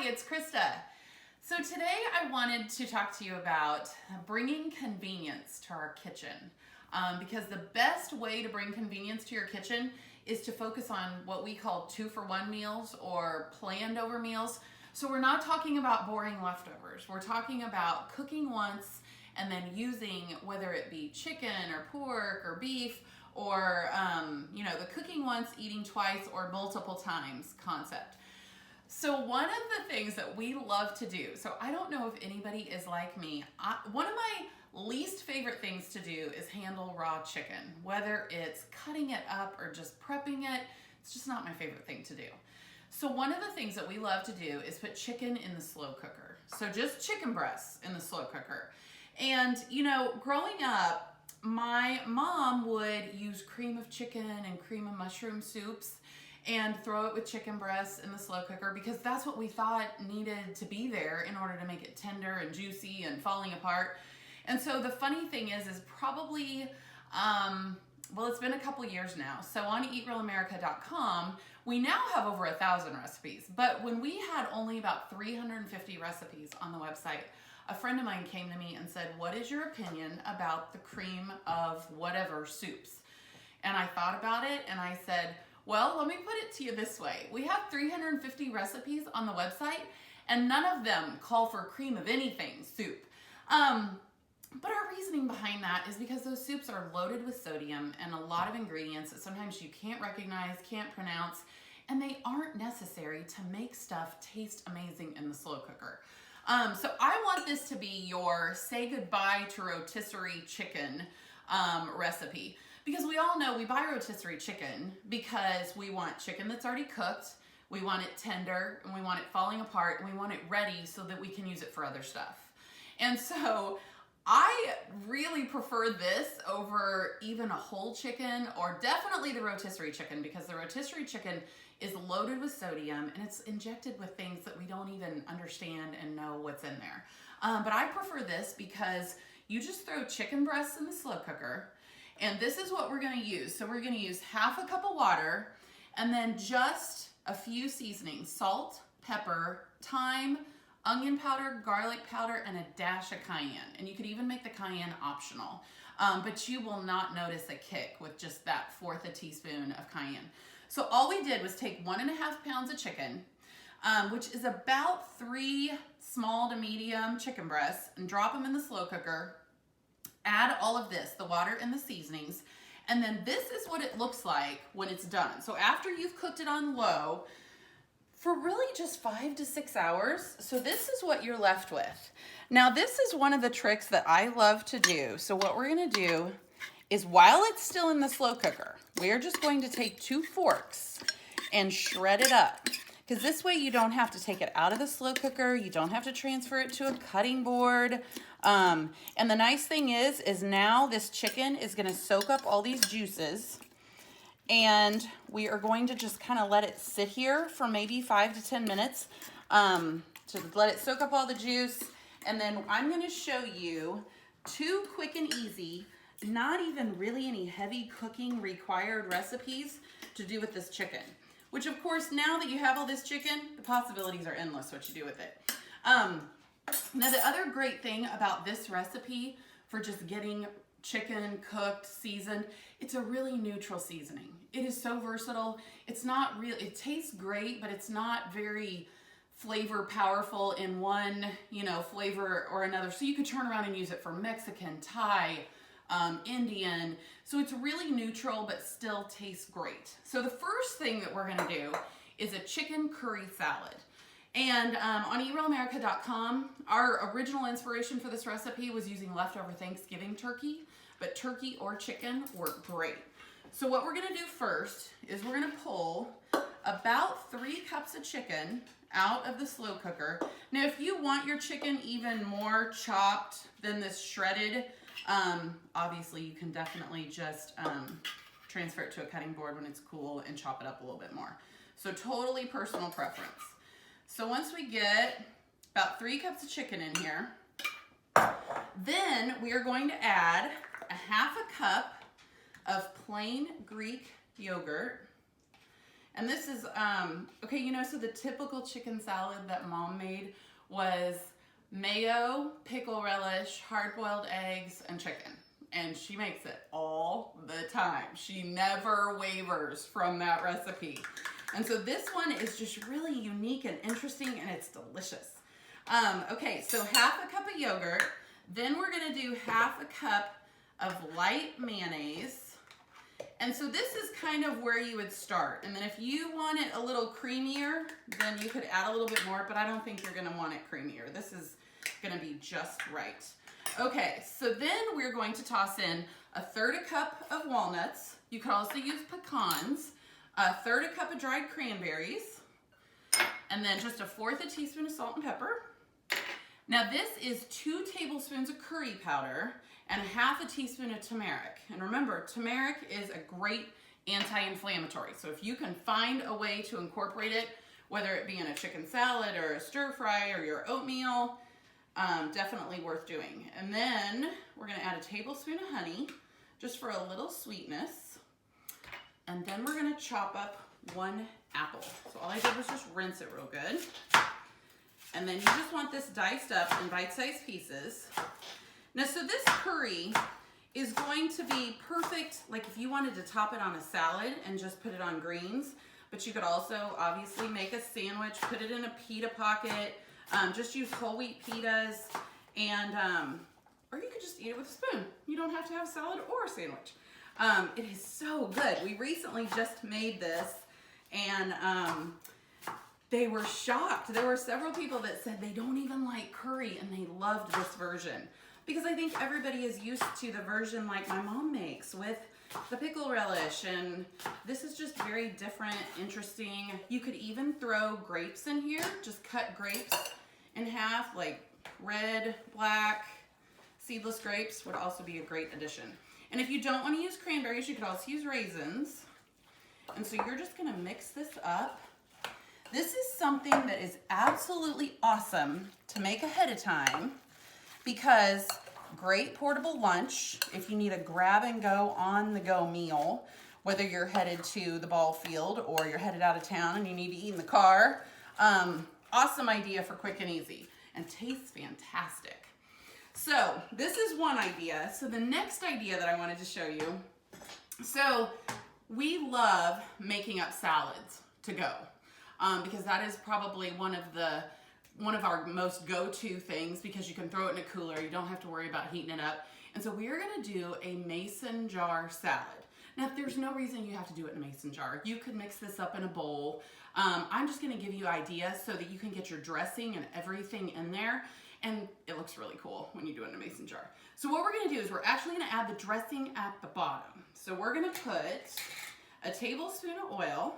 Hi, it's Krista. So today I wanted to talk to you about bringing convenience to our kitchen. Because the best way to bring convenience to your kitchen is to focus on what we call 2-for-1 meals or planned over meals. So we're not talking about boring leftovers. We're talking about cooking once and then using, whether it be chicken or pork or beef or the cooking once, eating twice, or multiple times concept. So one of the things that we love to do, so I don't know if anybody is like me, one of my least favorite things to do is handle raw chicken. Whether it's cutting it up or just prepping it, it's just not my favorite thing to do. So one of the things that we love to do is put chicken in the slow cooker. So just chicken breasts in the slow cooker. And growing up, my mom would use cream of chicken and cream of mushroom soups and throw it with chicken breasts in the slow cooker because that's what we thought needed to be there in order to make it tender and juicy and falling apart. And so the funny thing is probably, it's been a couple years now. So on eatrealamerica.com, we now have over 1,000 recipes. But when we had only about 350 recipes on the website, a friend of mine came to me and said, "What is your opinion about the cream of whatever soups?" And I thought about it and I said, well, let me put it to you this way. We have 350 recipes on the website and none of them call for cream of anything soup. But our reasoning behind that is because those soups are loaded with sodium and a lot of ingredients that sometimes you can't recognize, can't pronounce, and they aren't necessary to make stuff taste amazing in the slow cooker. So I want this to be your say goodbye to rotisserie chicken recipe. Because we all know we buy rotisserie chicken because we want chicken that's already cooked, we want it tender, and we want it falling apart, and we want it ready so that we can use it for other stuff. And so I really prefer this over even a whole chicken, or definitely the rotisserie chicken, because the rotisserie chicken is loaded with sodium and it's injected with things that we don't even understand and know what's in there. But I prefer this because you just throw chicken breasts in the slow cooker. And this is what we're going to use. So we're going to use half a cup of water and then just a few seasonings: salt, pepper, thyme, onion powder, garlic powder, and a dash of cayenne. And you could even make the cayenne optional. But you will not notice a kick with just that 1/4 teaspoon of cayenne. So all we did was take 1.5 pounds of chicken, which is about 3 small to medium chicken breasts, and drop them in the slow cooker. Add all of this, the water and the seasonings, and then this is what it looks like when it's done. So after you've cooked it on low for really just 5 to 6 hours, so this is what you're left with. Now this is one of the tricks that I love to do. So what we're gonna do is, while it's still in the slow cooker, we're just going to take 2 forks and shred it up. Because this way you don't have to take it out of the slow cooker, you don't have to transfer it to a cutting board. And the nice thing is now this chicken is gonna soak up all these juices, and we are going to just kind of let it sit here for maybe 5 to 10 minutes to let it soak up all the juice. And then I'm gonna show you 2 quick and easy, not even really any heavy cooking required recipes to do with this chicken. Which, of course, now that you have all this chicken, the possibilities are endless what you do with it. Now, the other great thing about this recipe for just getting chicken cooked, seasoned, it's a really neutral seasoning. It is so versatile. It's not real. It tastes great, but it's not very flavor powerful in one, flavor or another. So you could turn around and use it for Mexican, Thai, Indian. So it's really neutral, but still tastes great. So the first thing that we're gonna do is a chicken curry salad. And on eatrealamerica.com, our original inspiration for this recipe was using leftover Thanksgiving turkey, but turkey or chicken work great. So what we're gonna do first is we're gonna pull about 3 cups of chicken out of the slow cooker. Now, if you want your chicken even more chopped than this shredded, obviously you can definitely just transfer it to a cutting board when it's cool and chop it up a little bit more. So totally personal preference. So once we get about 3 cups of chicken in here, then we are going to add a 1/2 cup of plain Greek yogurt. And this is, okay, you know, so the typical chicken salad that Mom made was mayo, pickle relish, hard-boiled eggs, and chicken. And she makes it all the time. She never wavers from that recipe. And so this one is just really unique and interesting, and it's delicious. Okay, so half a cup of yogurt. Then we're gonna do half a cup of light mayonnaise. And so this is kind of where you would start. And then if you want it a little creamier, then you could add a little bit more, but I don't think you're gonna want it creamier. This is gonna be just right. Okay, so then we're going to toss in a third a cup of walnuts. You could also use pecans, a third a cup of dried cranberries, and then just a fourth a teaspoon of salt and pepper. Now this is 2 tablespoons of curry powder and half a teaspoon of turmeric. And remember, turmeric is a great anti-inflammatory. So if you can find a way to incorporate it, whether it be in a chicken salad or a stir fry or your oatmeal, definitely worth doing. And then we're gonna add a tablespoon of honey just for a little sweetness. And then we're gonna chop up 1 apple. So all I did was just rinse it real good. And then you just want this diced up in bite-sized pieces. Now, so this curry is going to be perfect, like if you wanted to top it on a salad and just put it on greens, but you could also obviously make a sandwich, put it in a pita pocket, just use whole wheat pitas, and, or you could just eat it with a spoon. You don't have to have a salad or a sandwich. It is so good. We recently just made this, and they were shocked. There were several people that said they don't even like curry and they loved this version. Because I think everybody is used to the version like my mom makes with the pickle relish, and this is just very different, interesting. You could even throw grapes in here, just cut grapes in half, like red, black, seedless grapes would also be a great addition. And if you don't want to use cranberries, you could also use raisins. And so you're just gonna mix this up. This is something that is absolutely awesome to make ahead of time, because great portable lunch if you need a grab and go on the go meal, whether you're headed to the ball field or you're headed out of town and you need to eat in the car. Awesome idea for quick and easy, and tastes fantastic. So this is one idea. So the next idea that I wanted to show you, so we love making up salads to go. Because that is probably one of our most go-to things, because you can throw it in a cooler. You don't have to worry about heating it up. And so we're gonna do a mason jar salad. Now, there's no reason you have to do it in a mason jar. You could mix this up in a bowl. I'm just gonna give you ideas so that you can get your dressing and everything in there. And it looks really cool when you do it in a mason jar. So what we're gonna do is we're actually gonna add the dressing at the bottom. So we're gonna put a tablespoon of oil,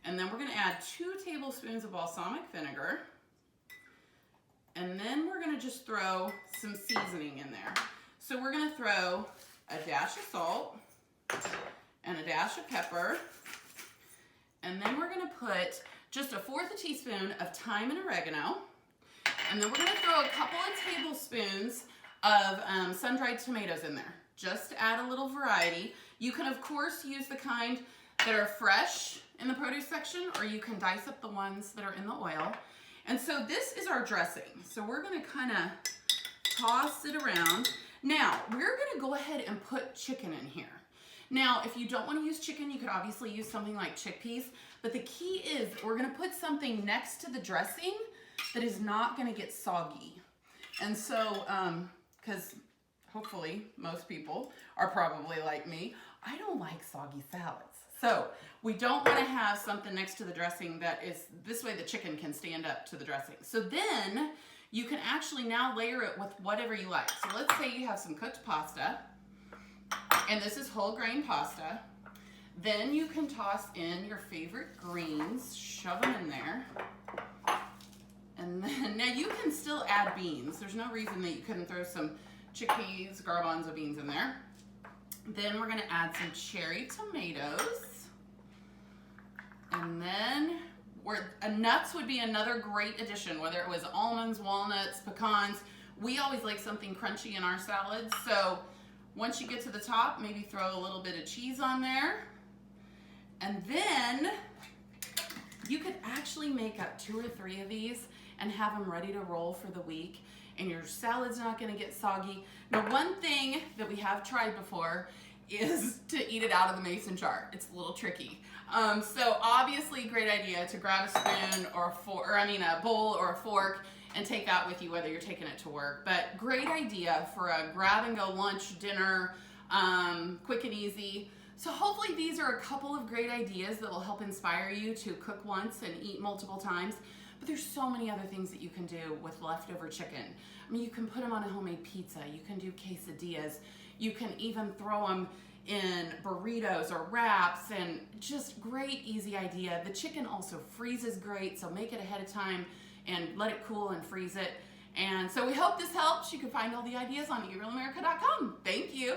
and then we're gonna add 2 tablespoons of balsamic vinegar. And then we're gonna just throw some seasoning in there. So we're gonna throw a dash of salt and a dash of pepper. And then we're gonna put just a 1/4 teaspoon of thyme and oregano. And then we're gonna throw a couple of tablespoons of sun-dried tomatoes in there, just to add a little variety. You can, of course, use the kind that are fresh in the produce section, or you can dice up the ones that are in the oil. And so this is our dressing. So we're gonna kind of toss it around. Now, we're gonna go ahead and put chicken in here. Now, if you don't wanna use chicken, you could obviously use something like chickpeas, but the key is we're gonna put something next to the dressing that is not gonna get soggy. And so, because hopefully most people are probably like me, I don't like soggy salads. So we don't want to have something next to the dressing that is, this way the chicken can stand up to the dressing. So then you can actually now layer it with whatever you like. So let's say you have some cooked pasta, and this is whole grain pasta. Then you can toss in your favorite greens, shove them in there. And then, now you can still add beans. There's no reason that you couldn't throw some chickpeas, garbanzo beans in there. Then we're gonna add some cherry tomatoes. And then nuts would be another great addition, whether it was almonds, walnuts, pecans. We always like something crunchy in our salads. So once you get to the top, maybe throw a little bit of cheese on there. And then you could actually make up 2 or 3 of these and have them ready to roll for the week, and your salad's not gonna get soggy. Now, one thing that we have tried before is to eat it out of the mason jar. It's a little tricky. So obviously, great idea to grab a spoon or a bowl or a fork and take out with you, whether you're taking it to work. But great idea for a grab and go lunch, dinner, quick and easy. So hopefully these are a couple of great ideas that will help inspire you to cook once and eat multiple times. But there's so many other things that you can do with leftover chicken. I mean, you can put them on a homemade pizza. You can do quesadillas. You can even throw them in burritos or wraps, and just great, easy idea. The chicken also freezes great, so make it ahead of time and let it cool and freeze it. And so we hope this helps. You can find all the ideas on eatrealamerica.com. Thank you.